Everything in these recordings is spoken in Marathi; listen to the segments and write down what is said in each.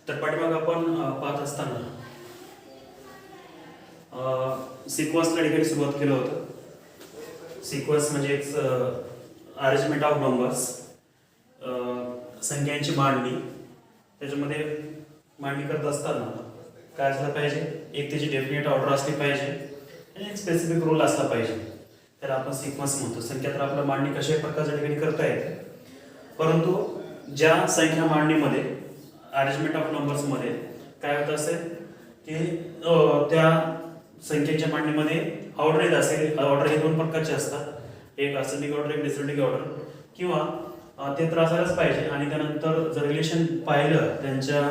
तर पाठीमाग आपण पाहत असताना सिक्वेन्सला ठिकाणी सुरुवात केलं होतं. सिक्वेन्स म्हणजे एक अरेंजमेंट ऑफ नंबर्स, संख्यांची मांडणी. त्याच्यामध्ये मांडणी करत असताना काय असलं पाहिजे, एक त्याची डेफिनेट ऑर्डर असली पाहिजे आणि एक स्पेसिफिक रूल असला पाहिजे. त्याला आपण सिक्वेन्स म्हणतो. संख्या तर आपल्याला मांडणी कशाही प्रकारच्या ठिकाणी करता येते, परंतु ज्या संख्या मांडणीमध्ये अरेंजमेंट ऑफ नंबर्समध्ये काय होत असेल की त्या संख्येच्या मांडणीमध्ये ऑर्डर येत असेल. ऑर्डर हे दोन प्रकारचे असतात, एक असेंडिंग ऑर्डर, एक डिसेंडिंग ऑर्डर, किंवा ते तर असायलाच पाहिजे. आणि त्यानंतर जर रिलेशन पाहिलं त्यांच्या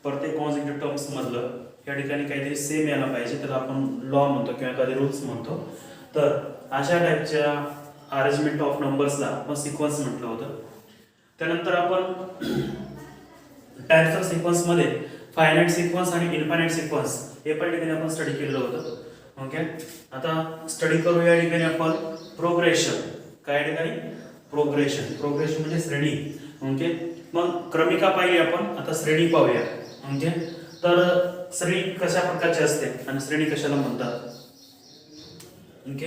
प्रत्येक कॉन्सेक्युटिव्ह टर्म्स मधलं, या ठिकाणी काहीतरी सेम यायला पाहिजे. त्याला आपण लॉ म्हणतो किंवा एखादे रूल्स म्हणतो. तर अशा टाईपच्या अरेंजमेंट ऑफ नंबर्सला आपण सिक्वेन्स म्हटलं होतं. त्यानंतर आपण टाइप्स ऑफ सिक्वेन्स मध्ये फायनाइट सिक्वेन्स आणि इनफायनाइट सिक्वेन्स हे पण ठिकाणी आपण स्टडी केलेलं होतं. ओके, आता स्टडी करू या ठिकाणी आपण प्रोग्रेशन. काय ठिकाणी प्रोग्रेशन. प्रोग्रेशन म्हणजे श्रेणी. ओके, मग क्रमिका पाहिली आपण, आता श्रेणी पाहूया. ओके, तर श्रेणी कशा प्रकारची असते आणि श्रेणी कशाला म्हणतात. ओके,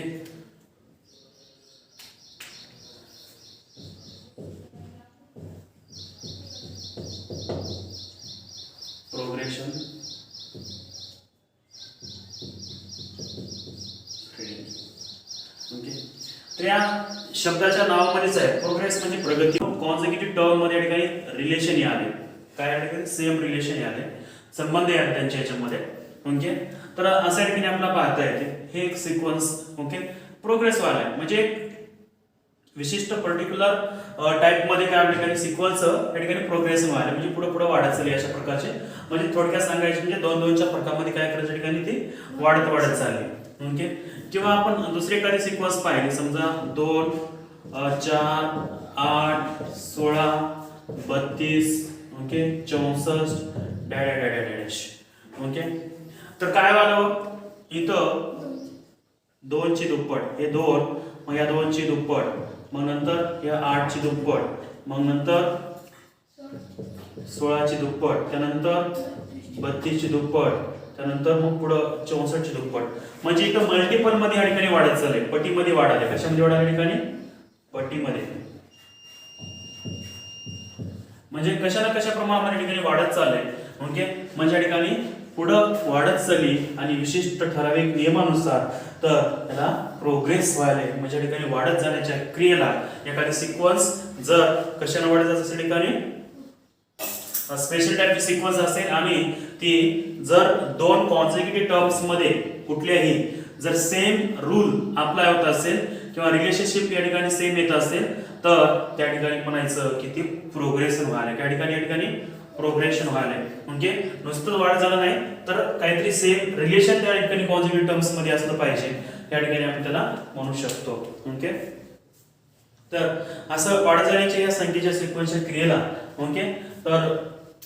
प्रोग्रेशन, ओके, तर या शब्दाच्या नावामध्येच आहे प्रोग्रेस म्हणजे प्रगती. कॉन्सेक्युटिव्ह टर्म मध्ये या ठिकाणी रिलेशन आले. काय या ठिकाणी सेम रिलेशन आले, संबंध आले त्यांच्या याच्यामध्ये. ओके, तर अशा ठिकाणी आपल्याला पाहता येते हे एक सिक्वेन्स. ओके, प्रोग्रेस वाला आहे म्हणजे एक विशिष्ट पर्टिक्युलर टाइप मध्ये काय ठिकाणी सिक्वेन्स या ठिकाणी प्रोग्रेस व्हायला म्हणजे पुढे पुढे वाढत चालली अशा प्रकारचे. म्हणजे थोडक्यात सांगायचे म्हणजे दोन दोनच्या फरकामध्ये काय करायच्या ठिकाणी ती वाढत वाढत चालली. ओके, किंवा आपण दुसरी एखादी सिक्वेन्स पाहिली, समजा 2, 4, 8, 16, 32, ओके, 64 डॅश. ओके, तर काय झालं इथं 2 ची दुप्पट, हे 2, मग या 2 ची दुप्पट, मग नंतर या 8 ची दुप्पट, मग नंतर 16 ची दुप्पट, त्यानंतर 32 ची दुप्पट, त्यानंतर मग पुढं 64 ची दुप्पट. म्हणजे इथं मल्टिपल मध्ये या ठिकाणी वाढत चालले, पटीमध्ये वाढाले. कशामध्ये वाढाले ठिकाणी पटीमध्ये. म्हणजे कशा ना कशा प्रमाणामध्ये ठिकाणी वाढत चालले. ओके, म्हणजे या ठिकाणी पुढं वाढत चालली आणि विशिष्ट ठराविक नियमानुसार तर त्याला प्रोग्रेस व्हायला म्हणजे ठिकाणी वाढत जाण्याच्या क्रियेला एखादी सिक्वेन्स जर कशाने वाढत जात असेल ठिकाणी स्पेशल टाइपची सिक्वेन्स असेल आणि ती जर दोन कॉन्सेक्युटिव्ह टर्म्स मध्ये कुठल्याही जर सेम रूल अप्लाय होत असेल किंवा रिलेशनशिप या ठिकाणी सेम येत असेल तर त्या ठिकाणी म्हणायचं की ती प्रोग्रेशन व्हायला. त्या ठिकाणी या ठिकाणी प्रोग्रेशन व्हायला म्हणजे नुसतं वाढ झालं नाही तर काहीतरी सेम रिलेशन त्या ठिकाणी कॉन्सेक्युटिव्ह टर्म्स मध्ये असलं पाहिजे. त्या ठिकाणी आपण त्याला म्हणू शकतो. ओके, तर असं वाढ जाण्याच्या या संख्येच्या सिक्वेन्सच्या क्रियेला ओके तर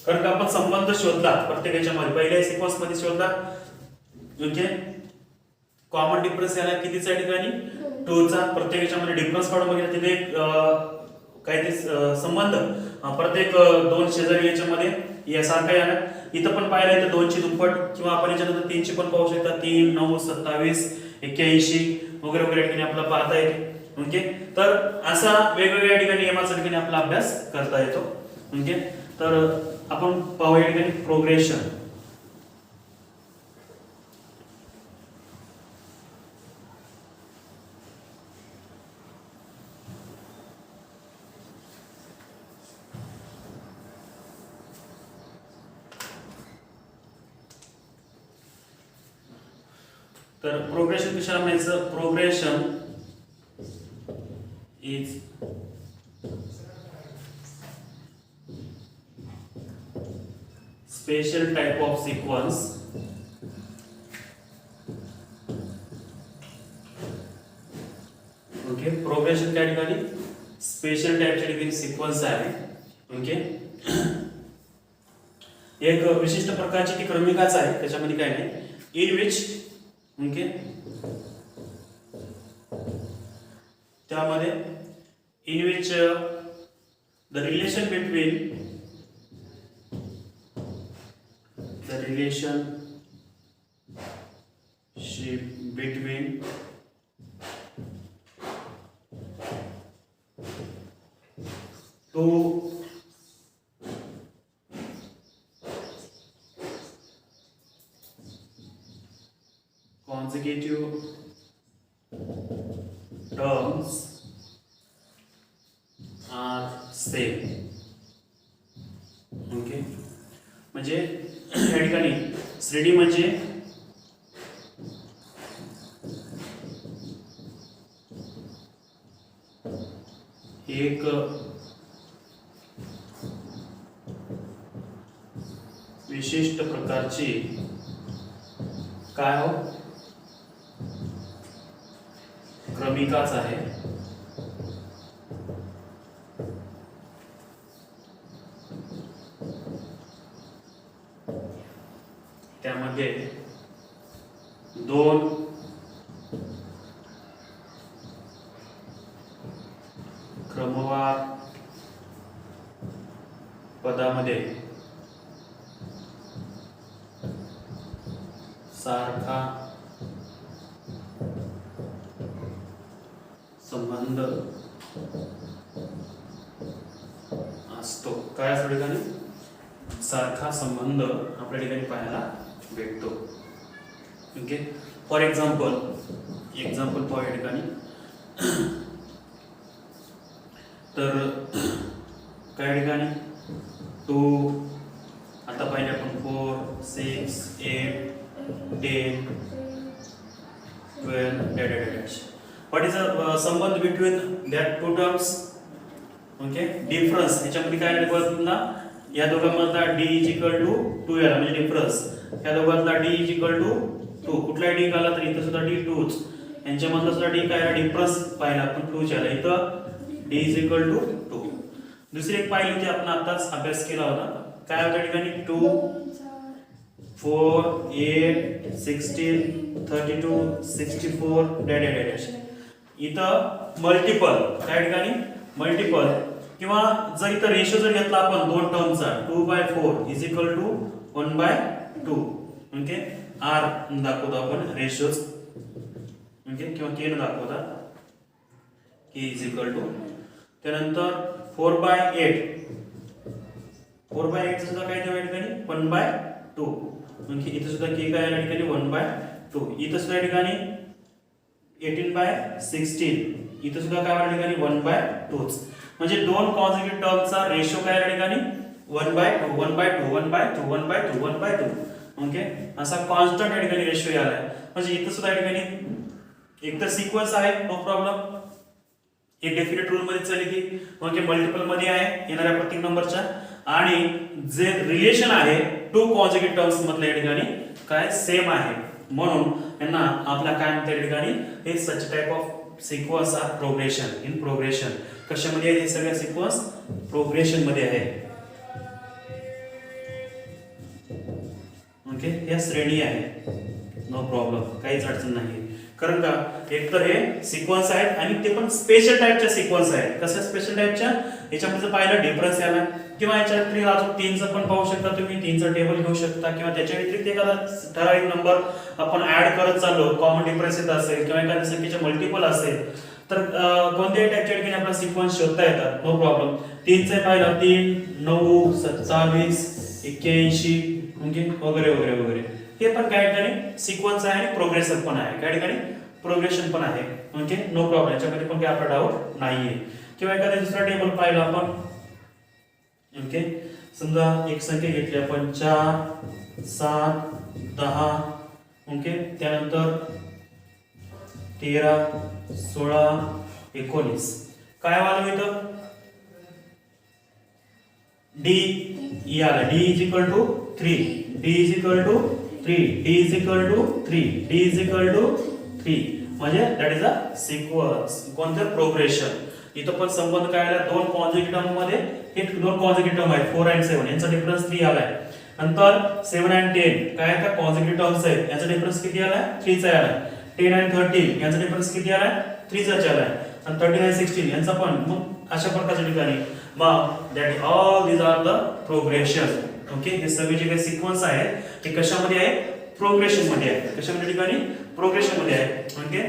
कारण का आपण संबंध शोधला प्रत्येकाच्या मध्ये पहिल्या सिक्वेन्स मध्ये शोधला. ओके, कॉमन डिफरन्स याला कितीच्या ठिकाणी 2 चा. प्रत्येकाच्या मध्ये डिफरन्स काढून बघितला तिथे काहीतरी संबंध प्रत्येक 2 शेजारी याच्यामध्ये यासारखा याला. इथं पण पाहिलं तर 2 ची दुप्पट किंवा आपण याच्यानंतर 3 ची पण पाहू शकता. 3, 9, 27, 81 वगैरे वगैरे ठिकाणी आपल्याला पाहता येते. ओके, तर असा वेगवेगळ्या ठिकाणी नियमाचा ठिकाणी आपला अभ्यास करता येतो. ओके, तर आपण पाहूया ठिकाणी प्रोग्रेशन. तर प्रोग्रेशन कशाला म्हणायचं. Progression is special type of sequence okay. Progression त्या ठिकाणी स्पेशल टाइपच्या ठिकाणी सिक्वेन्स आहे. ओके, एक विशिष्ट प्रकारची ती क्रमिकाच आहे, त्याच्यामध्ये काय नाही. इन विच ओके त्यामध्ये in which the relation between relationship between two consecutive terms are same. Okay, म्हणजे या ठिकाणी श्रेणी म्हणजे एक विशिष्ट प्रकारची काय हो क्रमिकाच आहे. त्यामध्ये दोन क्रमवार पदामध्ये सारखा संबंध असतो. काय असतो ठिकाणी सारखा संबंध आपल्या ठिकाणी पाहायला भेटतो. ओके, फॉर एक्झाम्पल पाहू या ठिकाणी. तर काय ठिकाणी 2 आता पाहिले आपण 4 6 8 10 12 डॅश. व्हॉट इज अ संबंध between that two terms. Okay, difference याच्यामध्ये काय दाखवला या दोघांमधला d इज इक्वल टू 2 याला म्हणजे डिफरन्स. या दोघांमधला d इज इक्वल टू 2. कुठला d आला तर इथं सुद्धा d 2च. यांच्यामधला सुद्धा d काय डिफरन्स पाहिला आपण 2 च्या. इथं d इज इक्वल टू 2. दुसरी एक पाहिली होती आपण आताच अभ्यास केला होता. काय होतं ठिकाणी 2 4 8 16 32 64 डॅश. इथं मल्टिपल काय ठिकाणी मल्टिपल किंवा जर इथं रेशो जर घेतला आपण दोन टर्मचा 2/4 is equal to 1/2. Okay, R दाखवतो आपण रेशोज. ओके, किंवा के न दाखवता के इज इक्वल टू. त्यानंतर 4/8 सुद्धा काय त्या ठिकाणी 1/2. ओके, इथं सुद्धा के काय या ठिकाणी 1/2. इथं सुद्धा या ठिकाणी 18/16 इथं सुद्धा काय या ठिकाणी 1/2. म्हणजे दोन कॉन्सिक्युटिव्ह टर्मचा रेशो काय या ठिकाणी 1/2. ओके, असा कॉन्स्टंट या ठिकाणी रेशो आलाय. म्हणजे इथं सुद्धा या ठिकाणी एक तर सिक्वेन्स आहे नो प्रॉब्लेम, एक डेफिनेट रूल मध्ये चालली ती. ओके, मल्टिपल मध्ये आहे येणाऱ्या प्रत्येक नंबरच्या. आणि जे रिलेशन आहे टू कॉन्सिक्युटिव्ह टर्म्स मधल्या या ठिकाणी काय सेम आहे. म्हणून यांना आपला काय म्हणतात या ठिकाणी हे such type of sequence or progression in progression. कशामध्ये हे सगळे सिक्वेन्स प्रोग्रेशन मध्ये आहे. ओके, या श्रेणी आहे नो प्रॉब्लेम, काहीच अडचण नाही. कारण का एक तर हे सिक्वेन्स आहेत आणि ते पण स्पेशल टाइपच्या सिक्वेन्स आहेत. कशा स्पेशल टाइपच्या याच्यामध्ये पाहिलं डिफरन्स याला किंवा याच्यात अजून 3चं पण पाहू शकता तुम्ही. 3चं टेबल घेऊ शकता किंवा त्याच्या व्यतिरिक्त एखादा ठराविक नंबर आपण ऍड करत चाललो, कॉमन डिफरन्स येत असेल किंवा एखाद्या संख्येचे मल्टिपल असेल तर कोणत्याही टाइपच्या ठिकाणी आपल्याला सिक्वेन्स शोधता येतात नो प्रॉब्लेम. 3चं पाहिलं 3 9 27 81 म्हणजे वगैरे वगैरे वगैरे. हे पण काय ठिकाणी सिक्वेन्स आहे आणि प्रोग्रेशन पण आहे. काय ठिकाणी प्रोग्रेशन पण आहे. ओके, नो प्रॉब्लेम, याच्यामध्ये पण काही आपला डाऊट नाहीये. किंवा एखादा दुसरा टेबल पाहिला आपण. ओके, समजा एक संख्या घेतली आपण 4 7 10. ओके, त्यानंतर 13 16 19. काय वाला इथं d याला d is equal to 3 d is equal to 3 d is equal to 3 d is equal to 3. म्हणजे दॅट इज अ सिक्वेन्स. कोणतं प्रोग्रेशन. इथं पण संबंध काय आला दोन कॉन्सिक्युटिव्ह टर्म मध्ये. हे दोन कॉन्सिक्युटिव्ह टर्म आहेत 4 आणि 7 यांचा डिफरन्स 3 आलाय. नंतर 7 आणि 10 काय का कॉन्सिक्युटिव्ह टर्म्स आहेत यांचा डिफरन्स किती आलाय 3 चा आलाय. 10 आणि 13 यांचा डिफरन्स किती आलाय 3 चा आलाय. आणि 13 आणि 16 यांचा पण. मग अशा प्रकारच्या ठिकाणी मग that all these are the progression. Okay, हे सगळे जे काही सिक्वेन्स आहे ते कशामध्ये आहे? प्रोग्रेशन मध्ये आहे. कशामध्ये ठिकाणी? प्रोग्रेशन मध्ये आहे. ओके,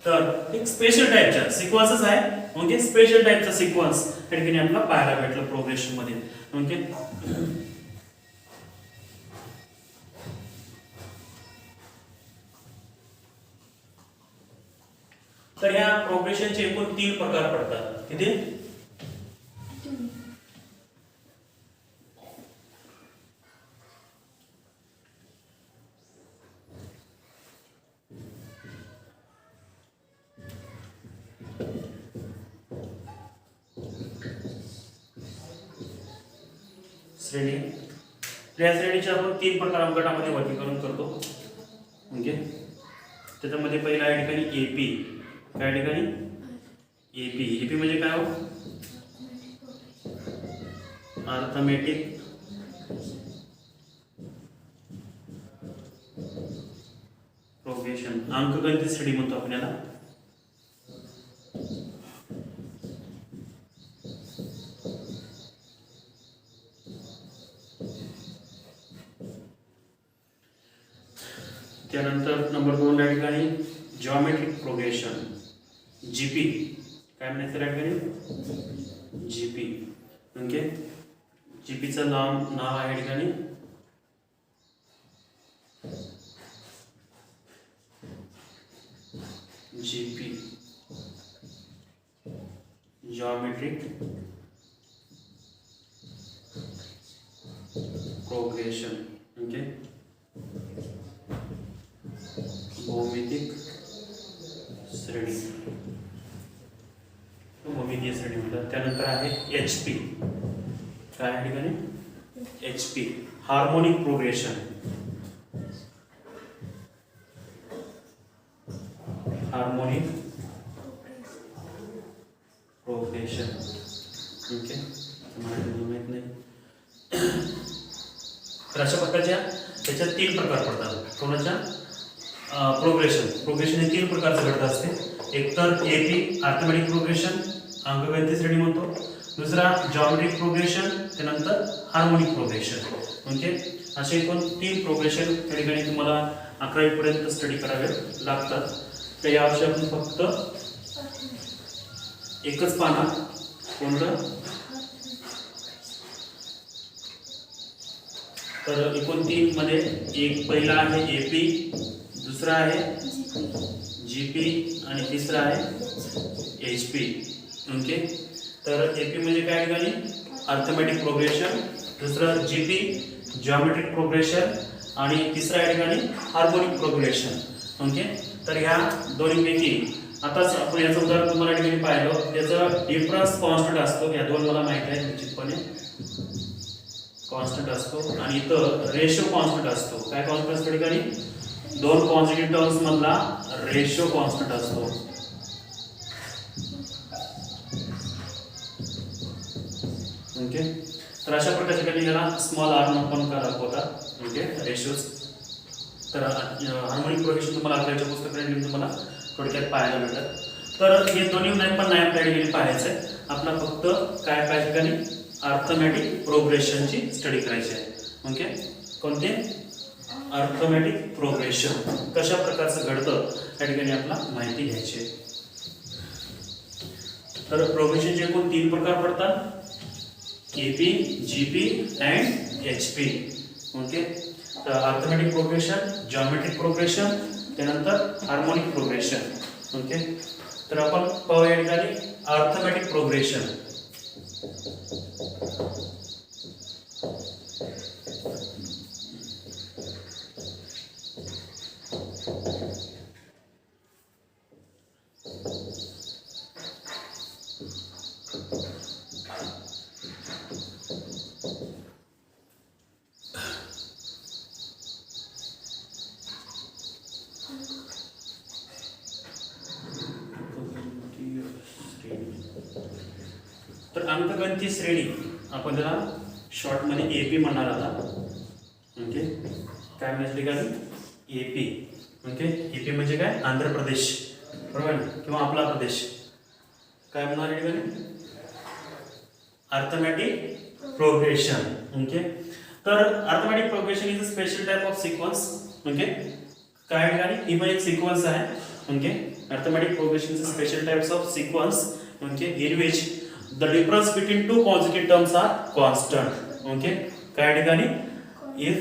तर एक स्पेशल टाइपचा सिक्वेन्सच आहे. ओके, स्पेशल टाइपचा सिक्वेन्स त्या ठिकाणी आपल्याला पाहायला भेटलं प्रोग्रेशन मध्ये. ओके, तर ह्या प्रोग्रेशनचे एकूण 3 प्रकार पडतात. किती? श्रेणी. या श्रेणीचे आपण 3 प्रकार गटामध्ये वर्गीकरण करतो. ओके, त्याच्यामध्ये पहिला या ठिकाणी एपी. काय ठिकाणी? एपी. एपी म्हणजे काय हो? Arithmetic progression. अंकगणित श्रेणी म्हणतो आपण याला. त्यानंतर नंबर 2 या ठिकाणी जॉमेट्रिक प्रोग्रेशन, जीपी. काय म्हणायचं या ठिकाणी? जीपी. ओके, जीपीचं नाव आहे या ठिकाणी जीपी, जॉमेट्रिक प्रोग्रेशन. ओके, भौमितिक श्रेणी, भौमितीय श्रेणी म्हणतात. त्यानंतर आहे एचपी. काय आहे ठिकाणी? HP, harmonic progression. Harmonic progression. Okay, Marathi माहित नाही. तर अशा प्रकारच्या त्याच्यात 3 प्रकार पडतात. कोणाच्या? प्रोग्रेशन हे 3 प्रकारचे घटक असते. एक तर एपी अर्थमेटिक प्रोग्रेशन, अंकगणित श्रेणी म्हणतो. दुसरा जॉमेट्रिक प्रोग्रेशन, त्यानंतर हार्मोनिक प्रोग्रेशन. ओके, असे एकूण 3 प्रोग्रेशन त्या ठिकाणी तुम्हाला 11वी पर्यंत स्टडी करावे लागतात. तर यावर्षी आपण फक्त एकच पाहणार. कोणतं? तर एकूण 3 मध्ये एक पहिला आहे एपी, दुसरा आहे जीपी आणि तिसरा आहे एचपी. ओके, तर एपी म्हणजे काय ठिकाणी? अर्थमेटिक प्रोग्रेशन, दुसरा जीपी जॉमेट्रिक प्रोग्रेशन आणि तिसरा या ठिकाणी हार्मोनिक प्रोग्रेशन. ओके, तर ह्या दोन्हीपैकी आताच आपण याचं उदाहरण तुम्हाला ठिकाणी पाहिलं. त्याचा डिफरन्स कॉन्स्टंट असतो. या 2 मला माहिती आहे निश्चितपणे. कॉन्स्टंट असतो आणि इथं रेशो कॉन्स्टंट असतो. काय कॉन्स्टंट असतो ठिकाणी? 2 पॉझिटिव्ह टर्म्स मधला रेशो कॉन्स्टंट असतो. ओके, तर अशा प्रकारच्या ठिकाणी याला स्मॉल आर म्हणून पण दाखवतात. Okay, ratios. तर हार्मोनिक प्रोग्रेशन तुम्हाला आपल्याच्या पुस्तकाने तुम्हाला थोडक्यात पाहायला मिळतात. तर हे दोन्ही नाही पण नाही आपल्या ठिकाणी पाहायचं आहे. आपला फक्त काय पाहिजे ठिकाणी? अर्थमेटिक प्रोग्रेशनची स्टडी करायची आहे. ओके, कोणते? अर्थमेटिक प्रोग्रेशन कशा प्रकारचं घडतं त्या ठिकाणी आपल्याला माहिती घ्यायची आहे. तर प्रोग्रेशनचे एकूण 3 प्रकार पडतात. AP, GP and HP. Okay, तर अर्थमेटिक प्रोग्रेशन, जॉमेट्रिक प्रोग्रेशन, त्यानंतर हार्मोनिक प्रोग्रेशन. ओके, तर आपण पाहूया या ठिकाणी अर्थमेटिक प्रोग्रेशन. तर अंकगणित श्रेणी आपण त्याला शॉर्ट मध्ये एपी म्हणणार आता. ओके, काय म्हणायचं ठिकाणी? एपी. ओके, एपी म्हणजे काय? आंध्र प्रदेश, बरोबर ना, किंवा आपला प्रदेश. काय म्हणणार ठिकाणी? Arithmetic progression. ओके, तर arithmetic progression is a special type of sequence. Okay, काय ठिकाणी ही पण एक सिक्वेन्स आहे. Okay, arithmetic progression is a special types of sequence. Okay, in which the difference between two consecutive terms are constant. Okay, काय ठिकाणी if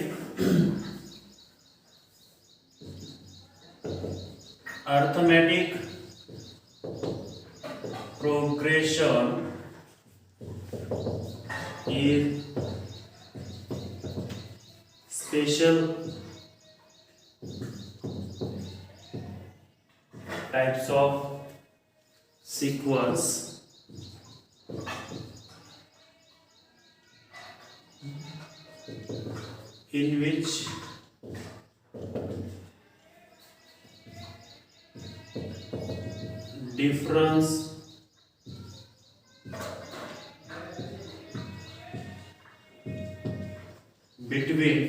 arithmetic progression is special types of sequence in which difference between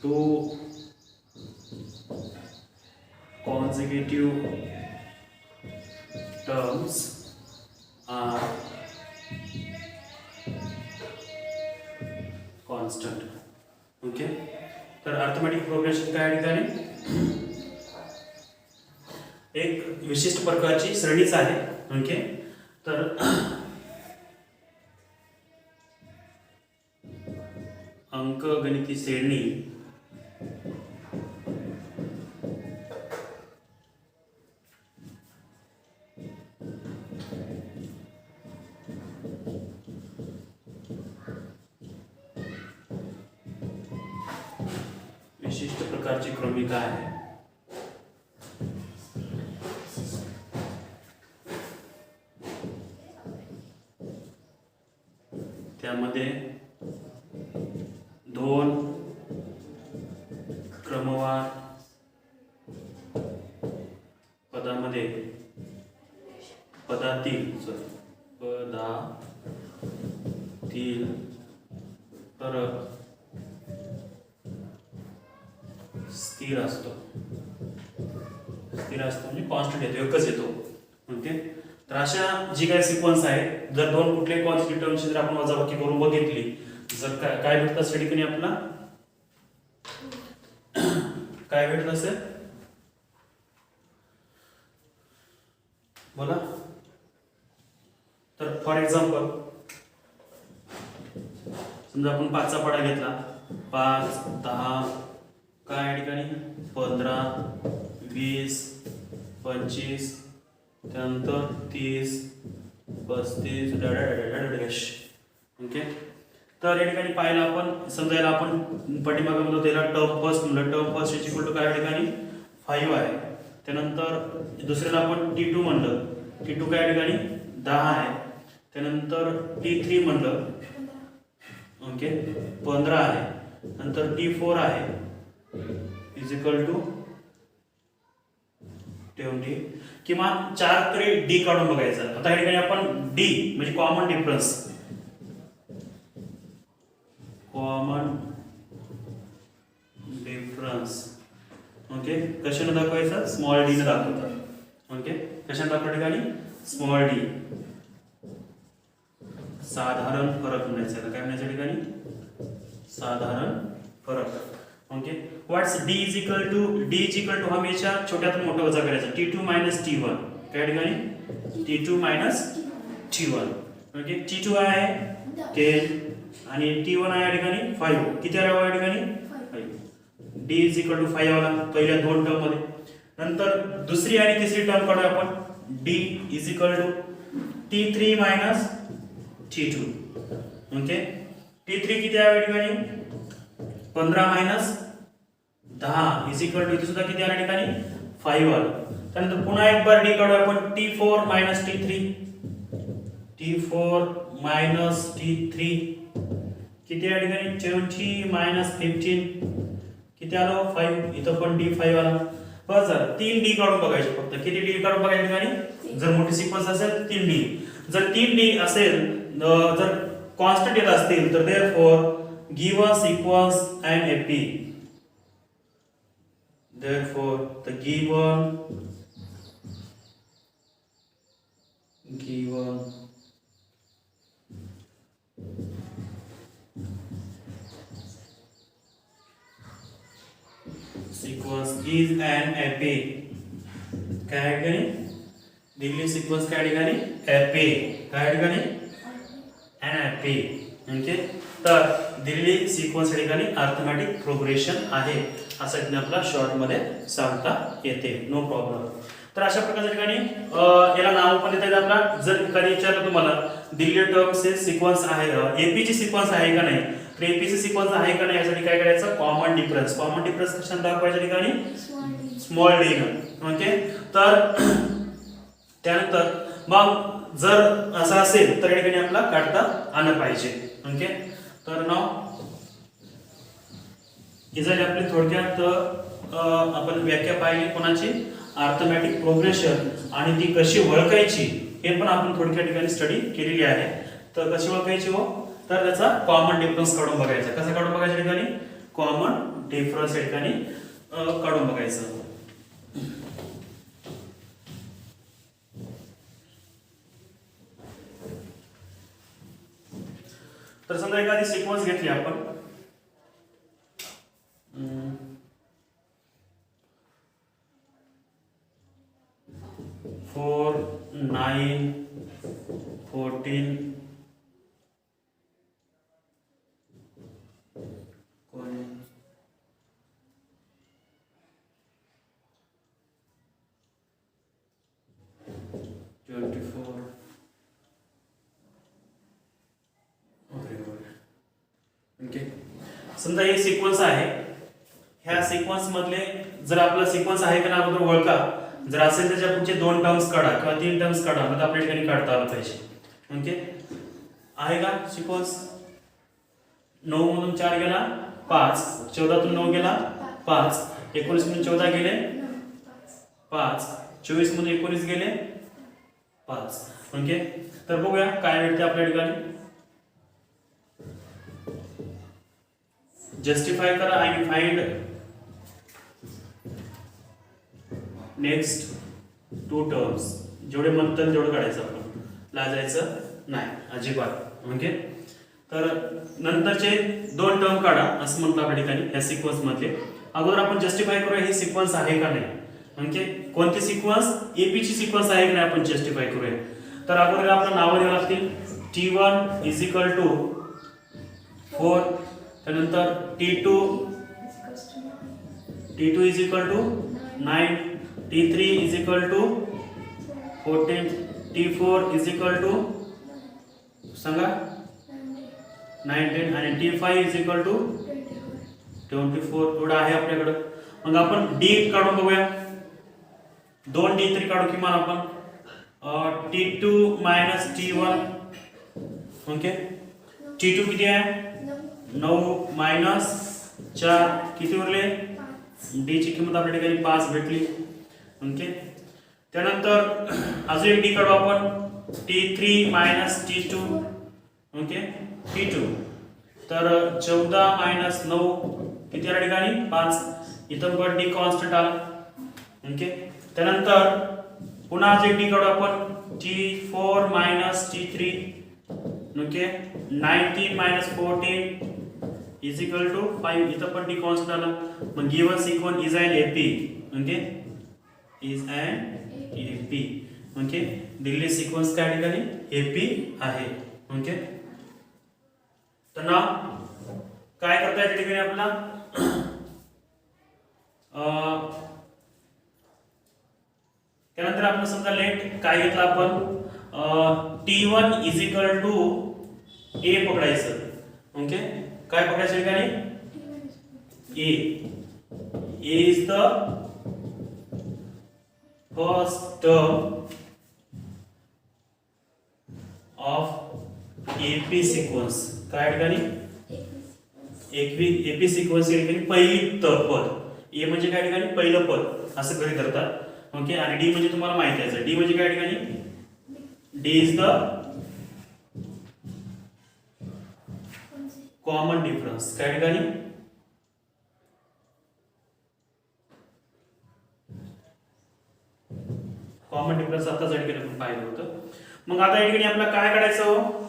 two consecutive terms are constant. Okay, तर अर्थमॅटिक प्रोग्रेशन काय ठिकाणी एक विशिष्ट प्रकारची श्रेणीच आहे. ओके, तर अंकगणिती श्रेणी विशिष्ट प्रकारची क्रमिका आहे. त्यामध्ये दोन क्रमवार पदामध्ये पदातील फरक स्थिर असतो. म्हणजे कॉन्स्टंट येतो, एकच येतो. ओके, तर अशा जी काही सिक्वेन्स आहे, जर दोन कुठले कॉन्स्टंट टर्मची जर आपण वजाबाकी करून बघितली, जर काय भेटत असेल ठिकाणी आपला काय भेटत असेल बोला. तर फॉर एक्झाम्पल समजा आपण 5 चा पाढा घेतला, 5, 10, काय ठिकाणी 15, 20, 25, त्यानंतर 30, 35 डॅश. ओके, तर या ठिकाणी पाहिलं आपण, समजायला आपण पाठीमागे त्याला टर्म फर्स्ट म्हणलं. Term first is equal to काय ठिकाणी 5 आहे. त्यानंतर दुसऱ्याला आपण T2 म्हणलं. T2 काय ठिकाणी 10 आहे. त्यानंतर T3 म्हणलं. ओके, 15 आहे. नंतर T4 आहे इज इक्वल टू 20. किमान 4 तरी डी काढून बघायचं. आता या ठिकाणी आपण डी म्हणजे कॉमन डिफरन्स, ओके, कशाने दाखवायचा, स्मॉल डी ने दाखवतात. ओके, कशाने दाखवल्या ठिकाणी स्मॉल डी, साधारण फरक म्हणायचं. काय म्हणायचं ठिकाणी साधारण फरक. Okay, what's D is equal to हमेशा छोट्यातून मोठा वजा करायचा. T2 मायनस T1 काय ठिकाणी T2 minus T1. Okay, T2 आहे 10 आणि T1 आहे या ठिकाणी 5. किती आला या ठिकाणी 5. D इज इक्वल टू 5 आला पहिल्या दोन टर्म मध्ये. नंतर दुसरी आणि तिसरी टर्म काढूया आपण. D is equal to T3 minus T2. Okay, T3 किती आहे या ठिकाणी 15 मायनस 10 इज इक्वल टू इथे सुद्धा किती आला ठिकाणी 5 आला. त्यानंतर पुन्हा एक बार डी काढू आपण. T4 minus T3, T4 minus T3 किती या ठिकाणी 20 मायनस 15 किती आलं 5. इथं पण D5 आला. बस झालं. 3 डी काढून बघायचे फक्त. किती डी काढून बघायचे ठिकाणी, जर मोठी सिक्वेन्स असेल 3 डी. जर 3 डी असेल, जर कॉन्स्टंट येत असतील तर therefore give a sequence and a p. Therefore, the given is an AP. काय आहे ठिकाणी दिलेली सिक्वेन्स काय ठिकाणी एपी. काय ठिकाणी एन एपी. म्हणजे तर दिलेली सिक्वेन्स या ठिकाणी अर्थमॅटिक प्रोग्रेशन आहे असं इथे आपला शॉर्ट मध्ये सांगता येते. No problem. तर अशा प्रकारच्या ठिकाणी याला नाव पण देता येतं आपला. जर कधी विचारलं तुम्हाला दिलेल्या टर्मचे सिक्वेन्स आहे एपी ची सिक्वेन्स आहे का नाही तर एपी ची सिक्वेन्स आहे का नाही यासाठी काय करायचं कॉमन डिफरन्स. कॉमन डिफरन्स कशाने दाखवायच्या ठिकाणी स्मॉल डी न. ओके. तर त्यानंतर मग जर असं असेल तर या ठिकाणी आपला काढता आलं पाहिजे. ओके. तर नाव ही झाली आपली थोडक्यात आपण व्याख्या पाहिली कोणाची अर्थमॅटिक प्रोग्रेशन आणि ती कशी ओळखायची हे पण आपण थोडक्या ठिकाणी स्टडी केलेली आहे. तर कशी ओळखायची हो तर त्याचा कॉमन डिफरन्स काढून बघायचा. कसा काढून बघायचा ठिकाणी कॉमन डिफरन्स या ठिकाणी काढून बघायचं. तर समजा एखादी सिक्वेन्स घेतली आपण 4 9 14 24. ओके. समजा हे सिक्वेन्स आहे. ह्या सिक्वेन्स मधले जर आपला सिक्वेन्स आहे का ना अगोदर ओळखा. जर असेल त्याच्या पुढचे 2 टर्म्स काढा किंवा 3 टर्म्स काढा मग आपल्या ठिकाणी काढता आलं पाहिजे. ओके. आहे का सिक्वेन्स 9 मधून 4 गेला 5, 14 तून 9 गेला 5, 19 मधून 14 गेले 5, 24 मधून 19 गेले 5. ओके. तर बघूया काय भेटते आपल्या ठिकाणी. जस्टिफाय करा आणि फाइंड नेक्स्ट 2 टर्म्स. जेवढे म्हणतात तेवढं काढायचं आपण. लाजायचं नाही अजिबात. ओके. तर नंतरचे 2 टर्म काढा असं म्हटलं आपल्या ठिकाणी या सिक्वेन्स मधले. अगोदर आपण जस्टिफाय करूया ही सिक्वेन्स आहे का नाही. म्हणजे कोणती सिक्वेन्स एपी ची सिक्वेन्स आहे की नाही आपण जस्टिफाय करूया. तर अगोदर आपलं नाव द्यावं लागतील. T1 is equal to 4. त्यानंतर T2 is equal to 9, T3 is equal to 14, T4 is equal to सांगा 19 आणि T5 इज इक्वल टू 24. एवढं आहे आपल्याकडं. मग आपण D काढून बघूया. 2 D3 काढू किमान आपण. T2 minus T1. Okay. T2 किती आहे 9 मायनस 4 किती उरले D ची किंमत आपल्या ठिकाणी 5 भेटली. ओके. त्यानंतर अजून एक D काढू आपण. T3 minus T2. Okay. T2 तर 14 मायनस 9 किती या ठिकाणी 5. इथं पण D कॉन्स्टंट आला. ओके. त्यानंतर पुन्हा अजून एक D काढू आपण. T4 minus T3. Okay. 19 minus 14 is equal to 5. इथं पण D कॉन्स्टंट आला. मग given sequence is an AP. Okay. Is an AP. Okay. दिलेली सिक्वेन्स काय ठिकाणी एपी आहे. ओके. तर ना काय करता या ठिकाणी आपला त्यानंतर आपण समजा लेट काय घेतला आपण T1 is equal to A पकडायचं. ओके. काय पकडायचं ठिकाणी A. A is the first term of AP sequence. काय ठिकाणी एपी सिक्वेन्स या ठिकाणी पहिली पद. ए म्हणजे काय ठिकाणी पहिलं पद असं कधी करतात. ओके. आणि डी म्हणजे तुम्हाला माहिती आहे. डी म्हणजे काय ठिकाणी D is the common difference. काय ठिकाणी कॉमन डिफरन्स आता या ठिकाणी आपण पाहिलं होतं. मग आता या ठिकाणी आपल्याला काय काढायचं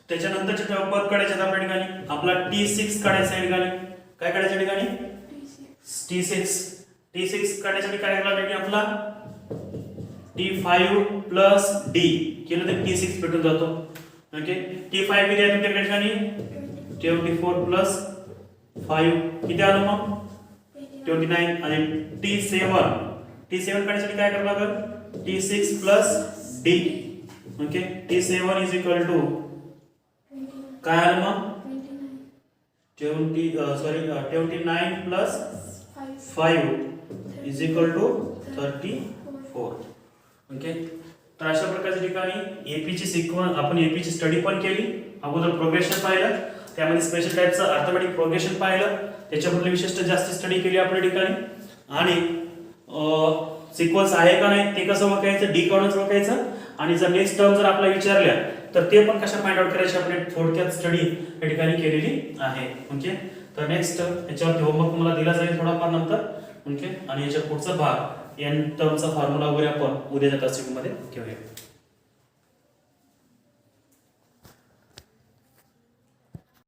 त्याच्यानंतरचे पद काढायचे आहेत आपल्या ठिकाणी. आपला T6 काढायचा आहे ठिकाणी. काय काढायच्या ठिकाणी T6 काढण्यासाठी काय करायला लागेल आपला T5 प्लस D केलं तर T6 भेटून जातो. ओके T5 किती आहे तुमच्या ठिकाणी 24 प्लस 5 किती आलं मग 29 आणि T7 काढण्यासाठी काय करावं लागेल T6 plus D. Okay T7 is equal to काय आलं मग 29 plus 5 is equal to 34. Okay तर अशा प्रकारच्या ठिकाणी एपीची सिक्वेन्स आपण एपीची स्टडी पण केली. अगोदर प्रोग्रेशन पाहिलं, त्यामध्ये स्पेशल टाइपचं अर्थमॅटिक प्रोग्रेशन पाहिलं, त्याच्याबद्दल विशिष्ट जास्त स्टडी केली आपल्या ठिकाणी. आणि सिक्वेन्स आहे का नाही ते कसं ओळखायचं, डी काढूनच ओळखायचं. आणि जर नेक्स्ट टर्म जर आपल्याला विचारल्या तर ते पण कशा फाइंड आउट करायचे आपण थोडक्यात स्टडी या ठिकाणी केलेली आहे. ओके तर नेक्स्ट याच्यावरती होमवर्क तुम्हाला दिला जाईल थोडाफार नंतर. ओके आणि याच्या पुढचा भाग एन टर्मचा फॉर्म्युला वगैरे आपण उद्याच्या क्लासमध्ये घेऊया.